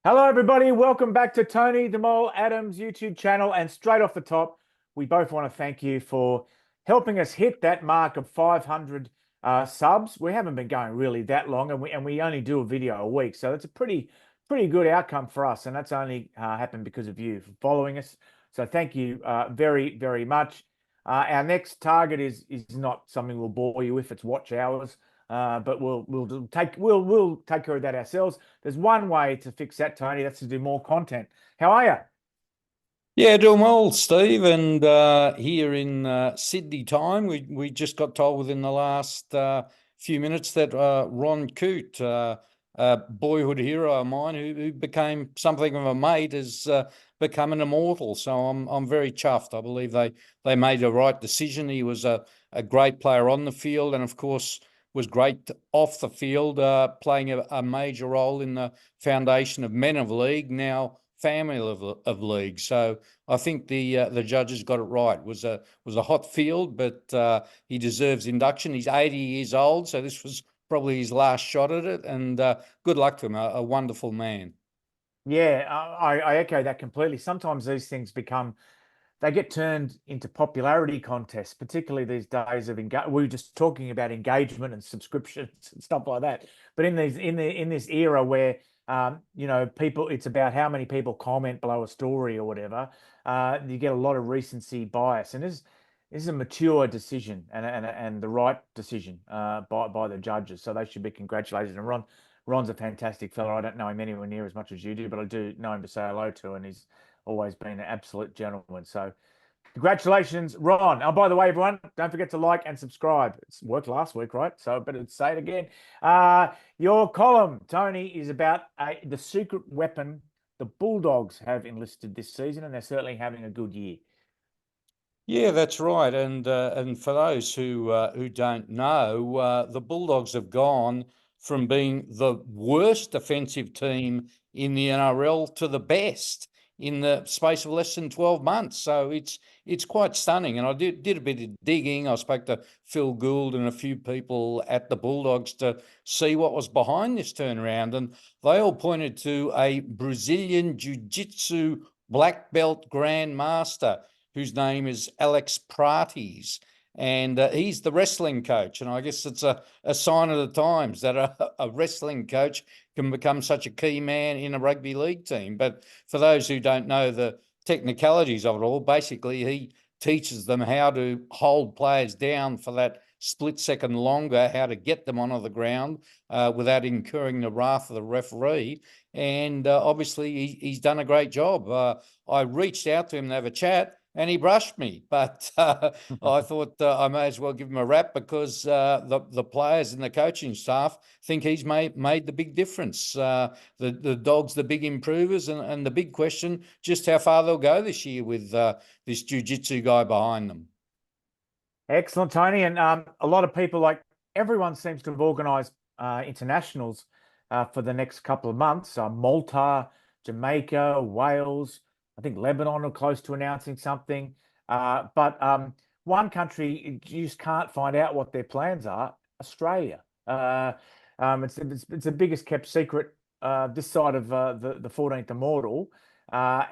Hello, everybody. Welcome back to Tony the Mole Adams YouTube channel. And straight off the top, we both want to thank you for helping us hit that mark of 500 subs. We haven't been going really that long, and we only do a video a week, so it's a pretty good outcome for us. And that's only happened because of you for following us. So thank you very much. Our next target is not something we'll bore you with. It's watch hours. But we'll take care of that ourselves. There's one way to fix that, Tony. That's to do more content. How are you? Yeah, doing well, Steve. And here in Sydney time, we just got told within the last few minutes that Ron Coote, a boyhood hero of mine who became something of a mate, has become an immortal. So I'm very chuffed. I believe they made the right decision. He was a great player on the field, and of course was great off the field, playing a major role in the foundation of Men of League, now Family of League. So I think the judges got it right. It was a hot field, but he deserves induction. He's 80 years old, so this was probably his last shot at it. And good luck to him. A wonderful man. Yeah, I echo that completely. Sometimes these things they get turned into popularity contests, particularly these days of we were just talking about engagement and subscriptions and stuff like that. But in this era where people, it's about how many people comment below a story or whatever. You get a lot of recency bias, and this is a mature decision and the right decision by the judges. So they should be congratulated. And Ron's a fantastic fellow. I don't know him anywhere near as much as you do, but I do know him to say hello to, and he's always been an absolute gentleman. So congratulations, Ron. Oh, by the way, everyone, don't forget to like and subscribe. It's worked last week, right? So I better say it again. Your column, Tony, is about the secret weapon the Bulldogs have enlisted this season, and they're certainly having a good year. Yeah, that's right. And for those who don't know, the Bulldogs have gone from being the worst defensive team in the NRL to the best in the space of less than 12 months. So it's quite stunning. And I did a bit of digging. I spoke to Phil Gould and a few people at the Bulldogs to see what was behind this turnaround. And they all pointed to a Brazilian Jujitsu black belt grandmaster whose name is Alex Prates. And he's the wrestling coach. And I guess it's a sign of the times that a wrestling coach can become such a key man in a rugby league team. But for those who don't know the technicalities of it all, basically he teaches them how to hold players down for that split second longer, how to get them onto the ground without incurring the wrath of the referee. And obviously he's done a great job. I reached out to him to have a chat, and he brushed me, but I thought I may as well give him a rap because the players and the coaching staff think he's made the big difference. The Dogs, the big improvers, and the big question, just how far they'll go this year with this jiu-jitsu guy behind them. Excellent, Tony. And a lot of people, like everyone, seems to have organised internationals for the next couple of months. Malta, Jamaica, Wales. I think Lebanon are close to announcing something. But one country you just can't find out what their plans are: Australia. It's the biggest kept secret this side of the 14th Immortal. But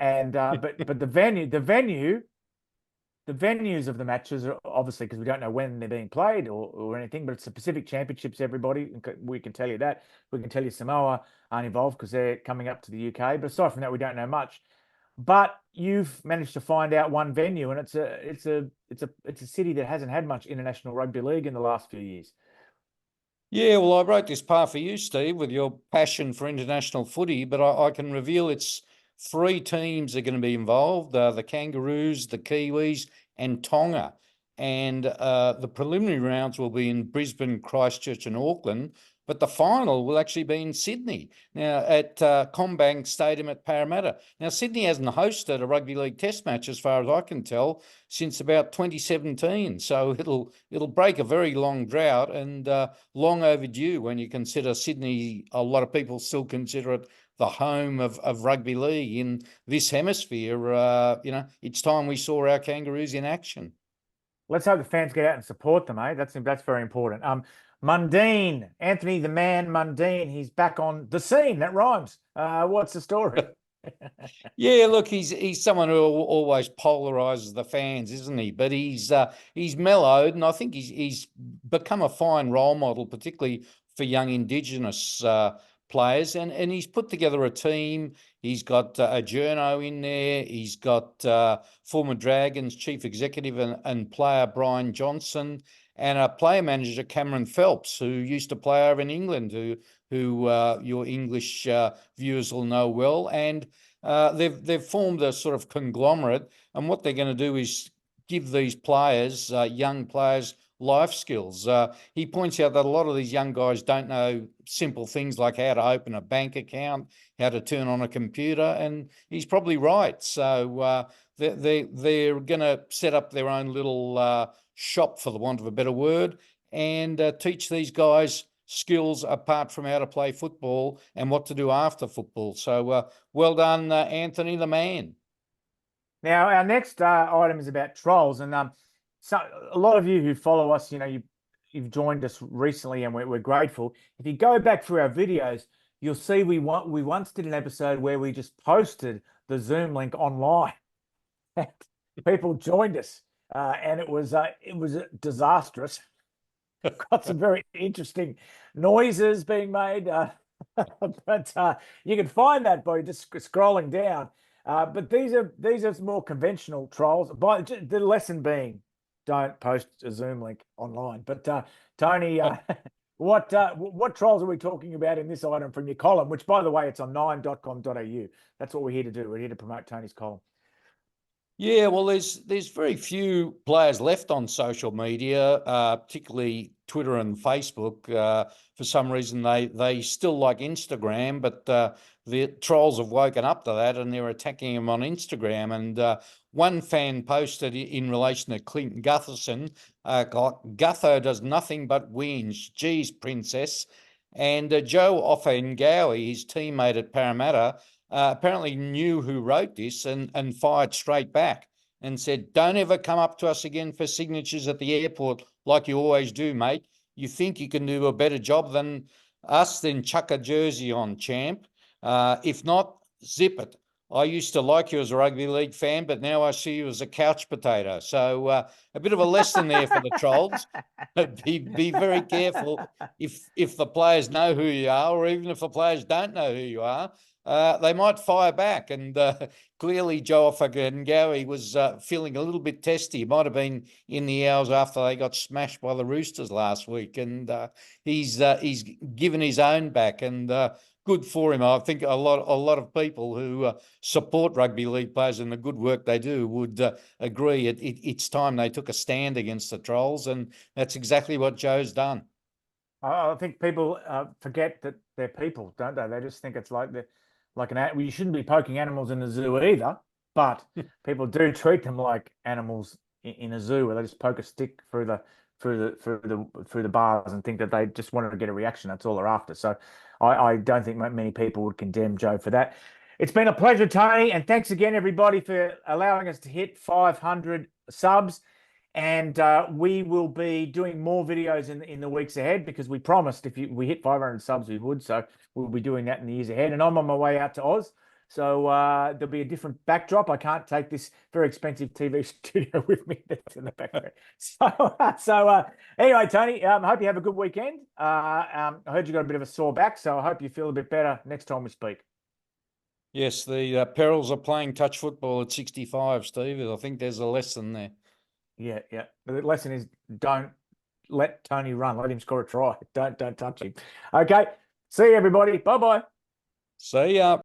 the venues of the matches are obviously, because we don't know when they're being played or anything, but it's the Pacific Championships, everybody. We can tell you that. We can tell you Samoa aren't involved because they're coming up to the UK. But aside from that, we don't know much. But you've managed to find out one venue, and it's a city that hasn't had much international rugby league in the last few years. Yeah, well, I wrote this part for you, Steve, with your passion for international footy, but I can reveal it's 3 teams are going to be involved, the Kangaroos, the Kiwis, and Tonga. And the preliminary rounds will be in Brisbane, Christchurch, and Auckland, but the final will actually be in Sydney, now at CommBank Stadium at Parramatta. Now, Sydney hasn't hosted a rugby league test match, as far as I can tell, since about 2017. So it'll break a very long drought, and long overdue when you consider Sydney. A lot of people still consider it the home of rugby league in this hemisphere. It's time we saw our Kangaroos in action. Let's hope the fans get out and support them, eh? That's very important. Mundine, Anthony the Man Mundine. He's back on the scene. That rhymes. What's the story? Yeah, look, he's someone who always polarises the fans, isn't he? But he's mellowed, and I think he's become a fine role model, particularly for young Indigenous players. And he's put together a team. He's got a journo in there. He's got former Dragons chief executive and player Brian Johnson, and a player manager Cameron Phelps, who used to play over in England, who your English viewers will know well. And they've formed a sort of conglomerate, and what they're going to do is give these players, young players, life skills. He points out that a lot of these young guys don't know simple things like how to open a bank account, how to turn on a computer, and he's probably right. So they're going to set up their own little shop, for the want of a better word, and teach these guys skills apart from how to play football and what to do after football. So well done, Anthony the Man. Now, our next item is about trolls, and so a lot of you who follow us, you've joined us recently, and we're grateful. If you go back through our videos, you'll see we once did an episode where we just posted the Zoom link online. People joined us, and it was disastrous. Got some very interesting noises being made, but you can find that by just scrolling down. But these are more conventional trolls. By the lesson being, don't post a Zoom link online. But Tony, what trolls are we talking about in this item from your column? Which, by the way, it's on 9.com.au. That's what we're here to do. We're here to promote Tony's column. Yeah, well, there's very few players left on social media, particularly Twitter and Facebook. For some reason, they still like Instagram, but the trolls have woken up to that and they're attacking him on Instagram. And one fan posted in relation to Clinton Gutherson, Gutho does nothing but whinge. Geez, princess. And Joe Ofahengaue, his teammate at Parramatta, apparently knew who wrote this and fired straight back and said, "Don't ever come up to us again for signatures at the airport like you always do, mate. You think you can do a better job than us, then chuck a jersey on, champ. If not, zip it. I used to like you as a rugby league fan, but now I see you as a couch potato." So a bit of a lesson there for the trolls. Be very careful if the players know who you are, or even if the players don't know who you are. They might fire back, and clearly Joe Ofahengaue was feeling a little bit testy. He might have been in the hours after they got smashed by the Roosters last week, and he's given his own back, and good for him. I think a lot of people who support rugby league players and the good work they do would agree it's time they took a stand against the trolls, and that's exactly what Joe's done. I think people forget that they're people, don't they? They just think it's like well, you shouldn't be poking animals in the zoo either, but people do treat them like animals in a zoo, where they just poke a stick through the bars and think that they just wanted to get a reaction. That's all they're after. So I don't think many people would condemn Joe for that. It's been a pleasure, Tony, and thanks again, everybody, for allowing us to hit 500 subs. And we will be doing more videos in the weeks ahead, because we promised if we hit 500 subs, we would. So we'll be doing that in the years ahead. And I'm on my way out to Oz. So there'll be a different backdrop. I can't take this very expensive TV studio with me that's in the background. So anyway, Tony, I hope you have a good weekend. I heard you got a bit of a sore back, so I hope you feel a bit better next time we speak. Yes, the perils of playing touch football at 65, Steve. I think there's a lesson there. Yeah. The lesson is, don't let Tony run. Let him score a try. Don't touch him. Okay. See you, everybody. Bye-bye. See ya.